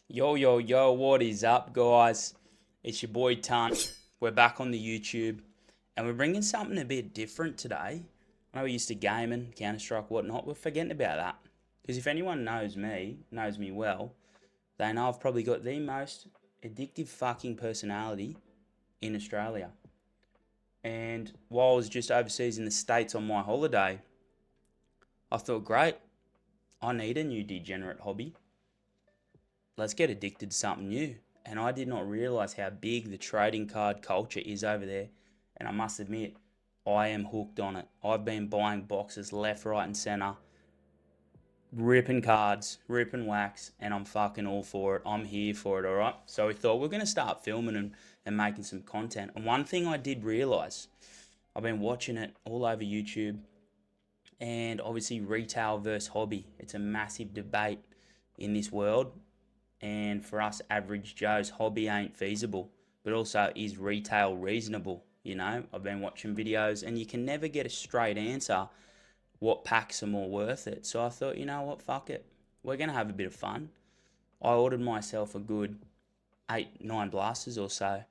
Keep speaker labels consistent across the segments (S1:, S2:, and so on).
S1: Yo, yo, yo, what is up, guys? It's your boy Tunt. We're back on the YouTube and we're bringing something a bit different today. I know we're used to gaming, Counter-Strike, whatnot. We're forgetting about that. Because if anyone knows me well, they know I've probably got the most addictive fucking personality in Australia. And while I was just overseas in the States on my holiday, I thought, great, I need a new degenerate hobby. Let's get addicted to something new. And I did not realize how big the trading card culture is over there. And I must admit, I am hooked on it. I've been buying boxes left, right, and center, ripping cards, ripping wax, and I'm fucking all for it. I'm here for it, all right? So we thought we're going to start filming and making some content. And one thing I did realize, I've been watching it all over YouTube, and obviously retail versus hobby. It's a massive debate in this world, and for us average Joes, hobby ain't feasible. But also, is retail reasonable? I've been watching videos and you can never get a straight answer what packs are more worth it. So I thought, you know what, fuck it. We're going to have a bit of fun. I ordered myself a good 8, 9 blasters or so.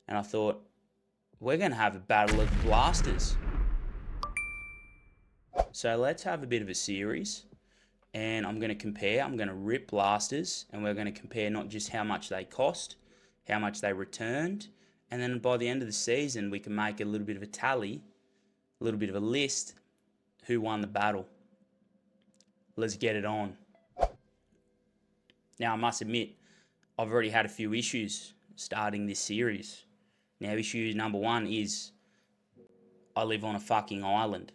S1: And I thought, we're going to have a battle of blasters. So let's have a bit of a series. And I'm going to compare. I'm going to rip blasters, and we're going to compare not just how much they cost, how much they returned, and then by the end of the season, we can make a little bit of a tally, a little bit of a list, who won the battle. Let's get it on. Now, I must admit, I've already had a few issues starting this series. Now, issue number one is I live on a fucking island.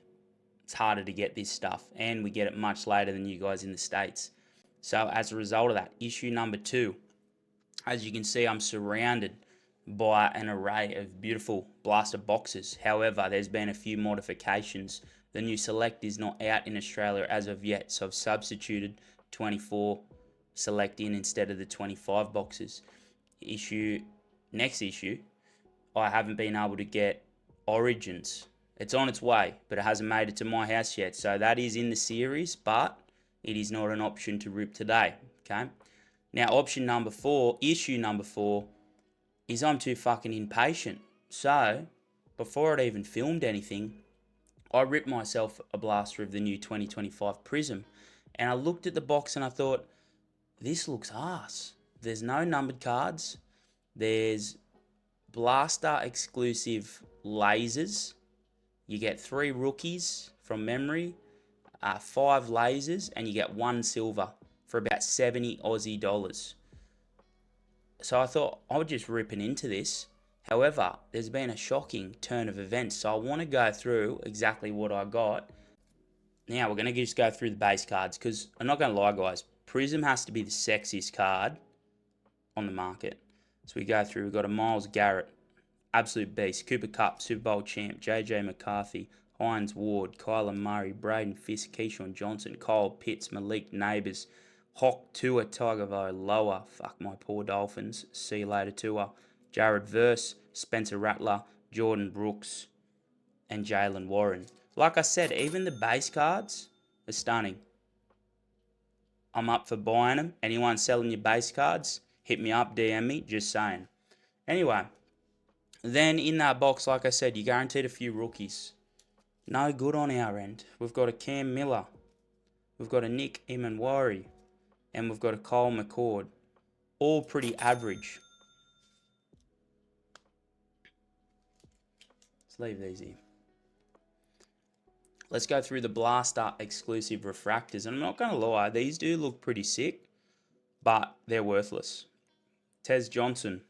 S1: It's harder to get this stuff, and we get it much later than you guys in the States. So as a result of that, issue number two, as you can see, I'm surrounded by an array of beautiful blaster boxes. However, there's been a few modifications. The new Select is not out in Australia as of yet, so I've substituted 24 Select in instead of the 25 boxes. Next issue, I haven't been able to get Origins. It's on its way, but it hasn't made it to my house yet. So that is in the series, but it is not an option to rip today. Okay. Now, issue number four, is I'm too fucking impatient. So, before I'd even filmed anything, I ripped myself a blaster of the new 2025 Prizm. And I looked at the box and I thought, this looks ass. There's no numbered cards. There's blaster exclusive lasers. You get 3 rookies from memory, 5 lasers, and you get 1 silver for about 70 Aussie dollars. So I thought I would just ripping into this. However, there's been a shocking turn of events, so I want to go through exactly what I got. Now we're going to just go through the base cards, because I'm not going to lie, guys, Prizm has to be the sexiest card on the market. So we go through, we've got a Miles Garrett, absolute beast, Cooper Cup, Super Bowl champ, JJ McCarthy, Hines Ward, Kyler Murray, Braden Fisk, Keyshawn Johnson, Kyle Pitts, Malik Neighbours, Hawk Tua, Tagovailoa, fuck my poor Dolphins, see you later Tua, Jared Verse, Spencer Rattler, Jordan Brooks, and Jalen Warren. Like I said, even the base cards are stunning. I'm up for buying them. Anyone selling your base cards, hit me up, DM me, just saying. Anyway, then in that box, like I said, you guaranteed a few rookies. No good on our end. We've got a Cam Miller. We've got a Nick Imanwari. And we've got a Kyle McCord. All pretty average. Let's leave these here. Let's go through the Blaster exclusive refractors. And I'm not going to lie, these do look pretty sick, but they're worthless. Tez Johnson,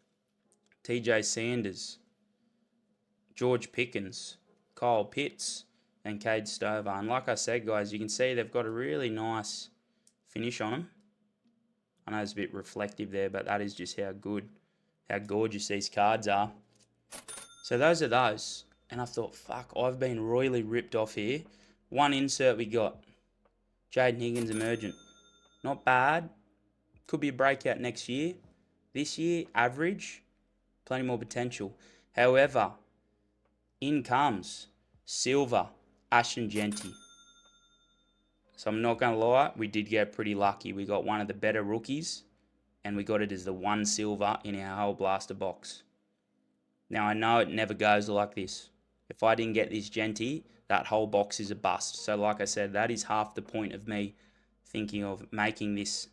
S1: TJ Sanders, George Pickens, Kyle Pitts, and Cade Stover. And like I said, guys, you can see they've got a really nice finish on them. I know it's a bit reflective there, but that is just how gorgeous these cards are. So those are those. And I thought, fuck, I've been royally ripped off here. One insert we got. Jaden Higgins Emergent. Not bad. Could be a breakout next year. This year, average. Plenty more potential. However, in comes Silver, Ashton Genty. So I'm not going to lie, we did get pretty lucky. We got one of the better rookies and we got it as the 1 silver in our whole blaster box. Now, I know it never goes like this. If I didn't get this Genty, that whole box is a bust. So like I said, that is half the point of me thinking of making this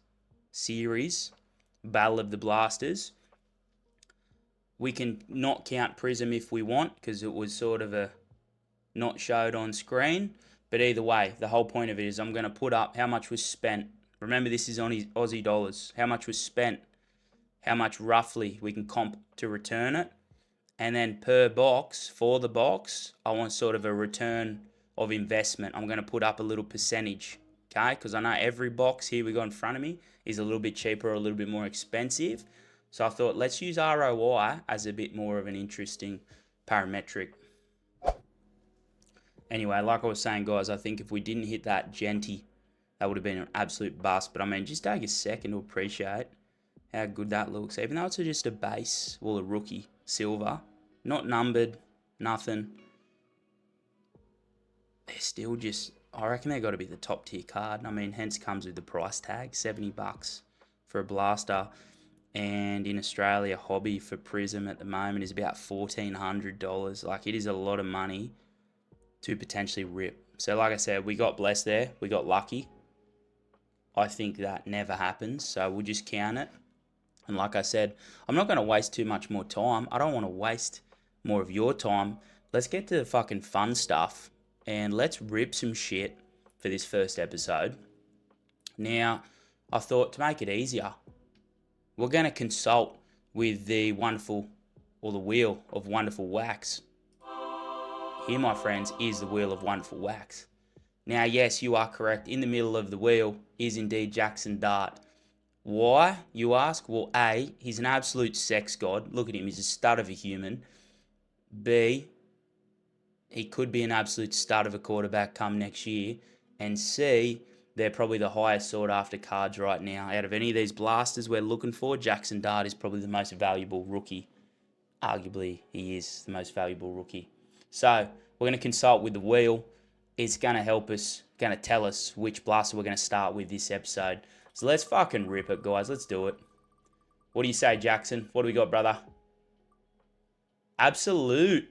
S1: series, Battle of the Blasters. We can not count Prizm if we want, because it was sort of a not showed on screen. But either way, the whole point of it is I'm going to put up how much was spent. Remember, this is on Aussie dollars. How much was spent, how much roughly we can comp to return it. And then per box, for the box, I want sort of a return of investment. I'm going to put up a little percentage, okay? Because I know every box here we got in front of me is a little bit cheaper or a little bit more expensive. So I thought, let's use ROI as a bit more of an interesting parametric. Anyway, like I was saying, guys, I think if we didn't hit that Genty, that would have been an absolute bust. But I mean, just take a second to appreciate how good that looks. Even though it's just a base, well, a rookie silver, not numbered, nothing. They're still just, I reckon they've got to be the top tier card. I mean, hence comes with the price tag, $70 for a blaster. And in Australia, hobby for Prizm at the moment is about $1,400. Like, it is a lot of money to potentially rip. So like I said, we got blessed there. We got lucky. I think that never happens. So we'll just count it. And like I said, I'm not going to waste too much more time. I don't want to waste more of your time. Let's get to the fucking fun stuff. And let's rip some shit for this first episode. Now, I thought to make it easier, we're going to consult with the wonderful, or the wheel of wonderful wax. Here, my friends, is the wheel of wonderful wax. Now, yes, you are correct. In the middle of the wheel is indeed Jackson Dart. Why, you ask? Well, A, he's an absolute sex god. Look at him, he's a stud of a human. B, he could be an absolute stud of a quarterback come next year. And C, they're probably the highest sought after cards right now. Out of any of these blasters we're looking for, Jackson Dart is probably the most valuable rookie. Arguably, he is the most valuable rookie. So, we're going to consult with the wheel. It's going to help us, going to tell us which blaster we're going to start with this episode. So let's fucking rip it, guys. Let's do it. What do you say, Jackson? What do we got, brother? Absolute.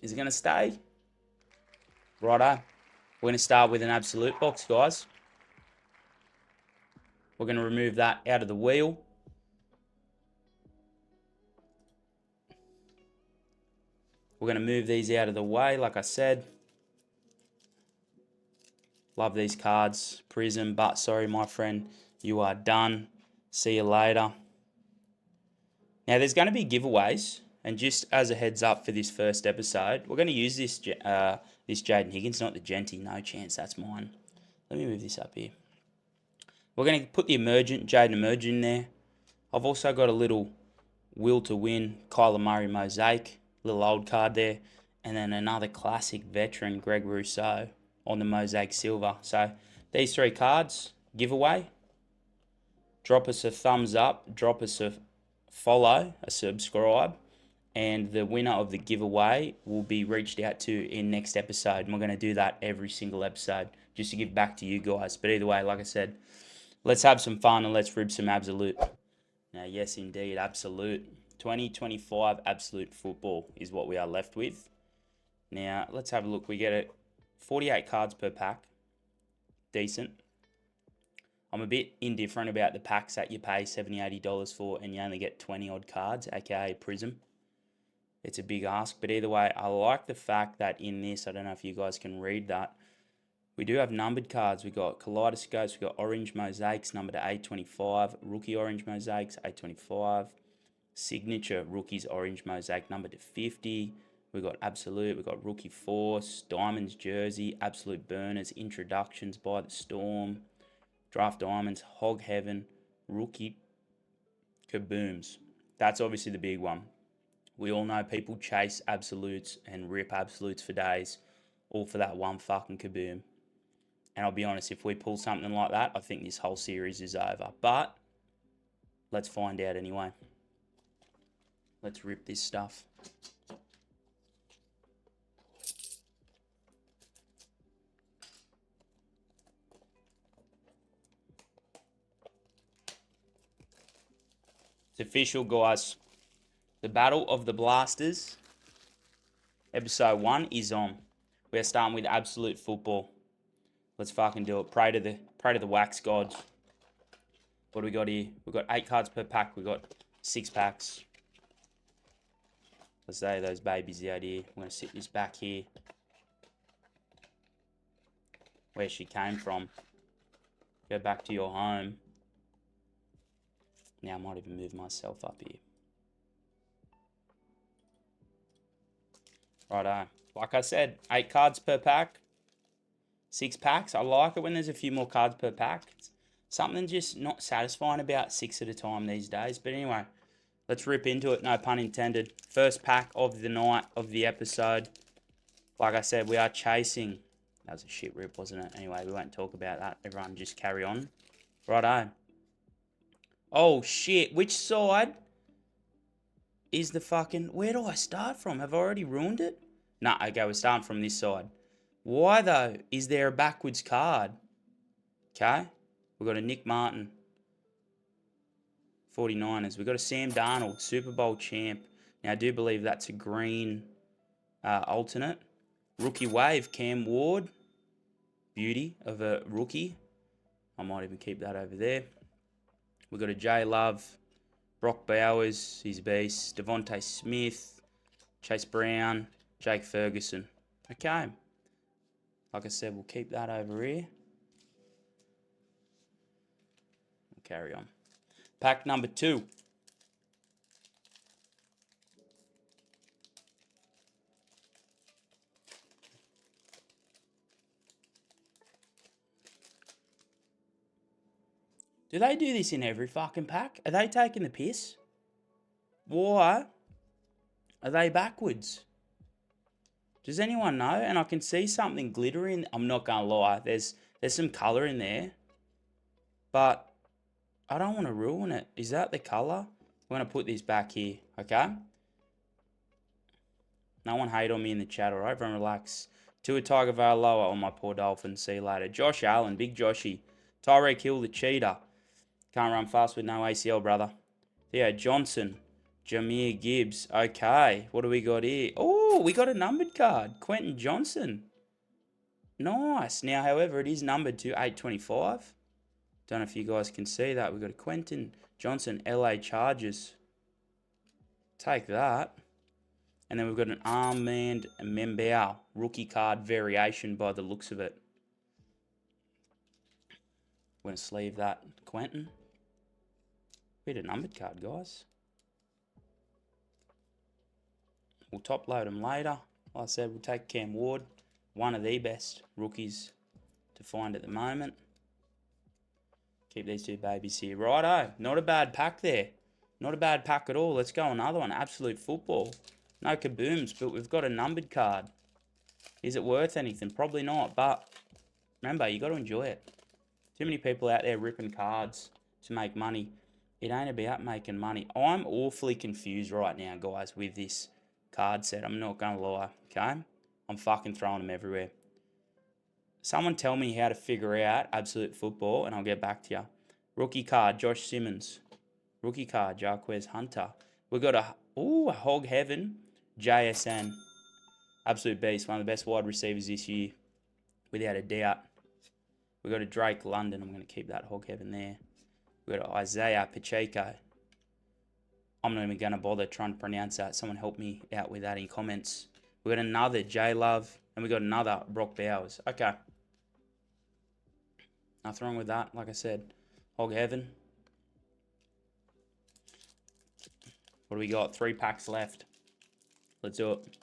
S1: Is it going to stay? Righto. We're going to start with an absolute box, guys. We're going to remove that out of the wheel. We're going to move these out of the way, like I said. Love these cards. Prizm, but sorry, my friend, you are done. See you later. Now, there's going to be giveaways. And just as a heads up for this first episode, we're going to use this this Jaden Higgins, not the Genty. No chance, that's mine. Let me move this up here. We're going to put the Jaden Emergent in there. I've also got a little Will to Win Kyler Murray Mosaic, little old card there. And then another classic veteran, Greg Rousseau, on the Mosaic Silver. So these three cards, giveaway. Drop us a thumbs up, drop us a follow, a subscribe, and the winner of the giveaway will be reached out to in next episode. And we're going to do that every single episode just to give back to you guys. But either way, like I said, let's have some fun and let's rib some absolute. Now, yes, indeed, absolute. 2025 absolute football is what we are left with. Now, let's have a look. We get 48 cards per pack. Decent. I'm a bit indifferent about the packs that you pay $70, $80 for and you only get 20 odd cards, aka Prizm. It's a big ask, but either way, I like the fact that in this, I don't know if you guys can read that, we do have numbered cards. We've got Kaleidoscopes, we've got Orange Mosaics, numbered to 825, Rookie Orange Mosaics, 825, Signature Rookies Orange Mosaic, numbered to 50. We've got Absolute, we've got Rookie Force, Diamonds Jersey, Absolute Burners, Introductions by the Storm, Draft Diamonds, Hog Heaven, Rookie Kabooms. That's obviously the big one. We all know people chase absolutes and rip absolutes for days, all for that one fucking Kaboom. And I'll be honest, if we pull something like that, I think this whole series is over. But let's find out anyway. Let's rip this stuff. official, guys. The Battle of the Blasters, episode 1 is on. We're starting with absolute football. Let's fucking do it. Pray to the wax gods. What do we got here? We've got 8 cards per pack. We've got 6 packs. Let's say those babies out here. I'm going to sit this back here. Where she came from. Go back to your home. Now I might even move myself up here. Righto. Like I said, 8 cards per pack. 6 packs. I like it when there's a few more cards per pack. It's something just not satisfying about 6 at a time these days. But anyway, let's rip into it. No pun intended. First pack of the night of the episode. Like I said, we are chasing. That was a shit rip, wasn't it? Anyway, we won't talk about that. Everyone just carry on. Righto. Oh, shit. Which side is the fucking... Where do I start from? Have I already ruined it? Nah, okay, we're starting from this side. Why, though, is there a backwards card? Okay. We've got a Nick Martin. 49ers. We've got a Sam Darnold, Super Bowl champ. Now, I do believe that's a green alternate. Rookie wave, Cam Ward. Beauty of a rookie. I might even keep that over there. We've got a J Love. Brock Bowers, he's a beast. Devontae Smith. Chase Brown. Jake Ferguson. Okay. Like I said, we'll keep that over here. We'll carry on. Pack number 2. Do they do this in every fucking pack? Are they taking the piss? Why are they backwards? Does anyone know? And I can see something glittering. I'm not going to lie. There's some colour in there. But I don't want to ruin it. Is that the colour? I'm going to put this back here. Okay? No one hate on me in the chat, alright? Everyone relax. Tua Tagovailoa on my poor Dolphins. See you later. Josh Allen. Big Joshy. Tyreek Hill, the cheater. Can't run fast with no ACL, brother. Theo Johnson. Jameer Gibbs. Okay. What do we got here? Oh, we got a numbered card. Quentin Johnson. Nice. Now, however, it is numbered to 825. Don't know if you guys can see that. We've got a Quentin Johnson, LA Chargers. Take that. And then we've got an Armand Membao rookie card variation by the looks of it. I'm going to sleeve that Quentin. Bit of numbered card, guys. We'll top load them later. Like I said, we'll take Cam Ward. One of the best rookies to find at the moment. Keep these 2 babies here. Righto. Not a bad pack there. Not a bad pack at all. Let's go another one. Absolute football. No kabooms, but we've got a numbered card. Is it worth anything? Probably not, but remember, you got to enjoy it. Too many people out there ripping cards to make money. It ain't about making money. I'm awfully confused right now, guys, with this card set. I'm not going to lie, okay? I'm fucking throwing them everywhere. Someone tell me how to figure out absolute football, and I'll get back to you. Rookie card, Josh Simmons. Rookie card, Jarquez Hunter. We've got a Hog Heaven, JSN. Absolute beast, one of the best wide receivers this year, without a doubt. We've got a Drake London. I'm going to keep that Hog Heaven there. We've got Isaiah Pacheco. I'm not even going to bother trying to pronounce that. Someone help me out with that in comments. We've got another J Love. And we've got another Brock Bowers. Okay. Nothing wrong with that. Like I said, Hog Heaven. What do we got? 3 packs left. Let's do it.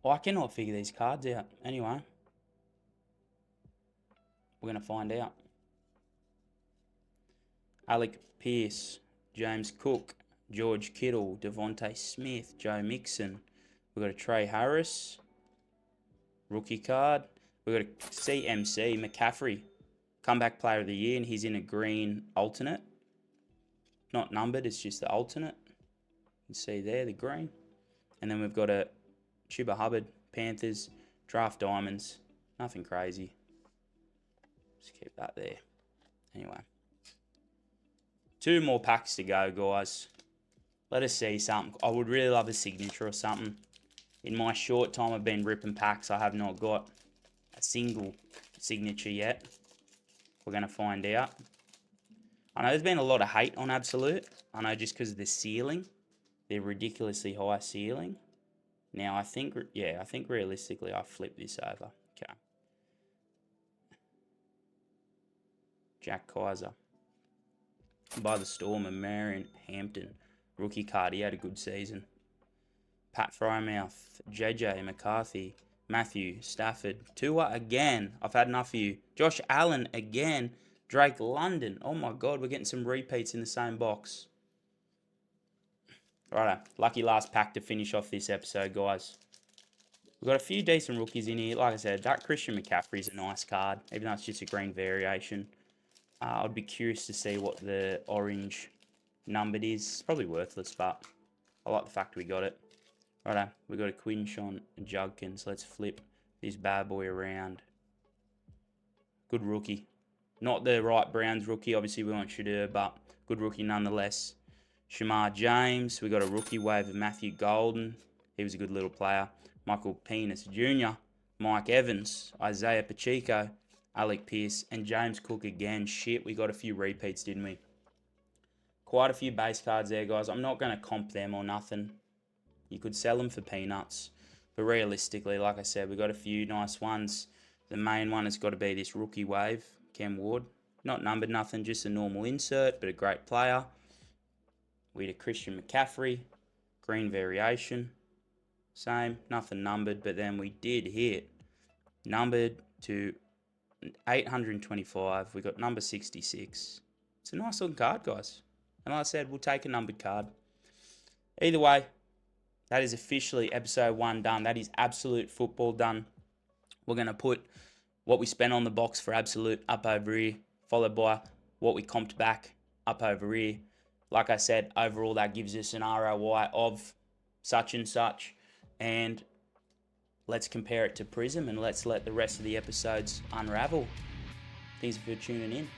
S1: Oh, I cannot figure these cards out. Anyway. We're going to find out. Alec Pierce. James Cook. George Kittle. Devontae Smith. Joe Mixon. We've got a Trey Harris. Rookie card. We've got a CMC. McCaffrey. Comeback player of the year. And he's in a green alternate. Not numbered. It's just the alternate. You can see there the green. And then we've got a Chuba Hubbard, Panthers, Draft Diamonds. Nothing crazy. Just keep that there. Anyway. 2 more packs to go, guys. Let us see something. I would really love a signature or something. In my short time I've been ripping packs, I have not got a single signature yet. We're going to find out. I know there's been a lot of hate on Absolute. I know just because of the ceiling. They're ridiculously high ceiling. Now, I think realistically I flip this over. Okay. Jack Kaiser. By the Storm and Marion Hampton. Rookie card. He had a good season. Pat Frymouth. JJ McCarthy. Matthew Stafford. Tua again. I've had enough of you. Josh Allen again. Drake London. Oh my God, we're getting some repeats in the same box. Righto. Lucky last pack to finish off this episode, guys. We've got a few decent rookies in here. Like I said, that Christian McCaffrey is a nice card, even though it's just a green variation. I'd be curious to see what the orange numbered is. It's probably worthless, but I like the fact we got it. Righto, we got a Quinshon Judkins. Let's flip this bad boy around. Good rookie. Not the right Browns rookie. Obviously, we want Shadur, but good rookie nonetheless. Shamar James. We got a rookie wave of Matthew Golden. He was a good little player. Michael Penis Jr., Mike Evans, Isaiah Pacheco, Alec Pierce, and James Cook again. Shit, we got a few repeats, didn't we? Quite a few base cards there, guys. I'm not going to comp them or nothing. You could sell them for peanuts. But realistically, like I said, we got a few nice ones. The main one has got to be this rookie wave, Cam Ward. Not numbered, nothing, just a normal insert, but a great player. We had a Christian McCaffrey, green variation. Same, nothing numbered, but then we did hit numbered to 825. We got number 66. It's a nice looking card, guys. And like I said, we'll take a numbered card. Either way, that is officially episode 1 done. That is Absolute Football done. We're going to put what we spent on the box for Absolute up over here, followed by what we comped back up over here. Like I said, overall that gives us an ROI of such and such. And let's compare it to Prizm and let's let the rest of the episodes unravel. Thanks for tuning in.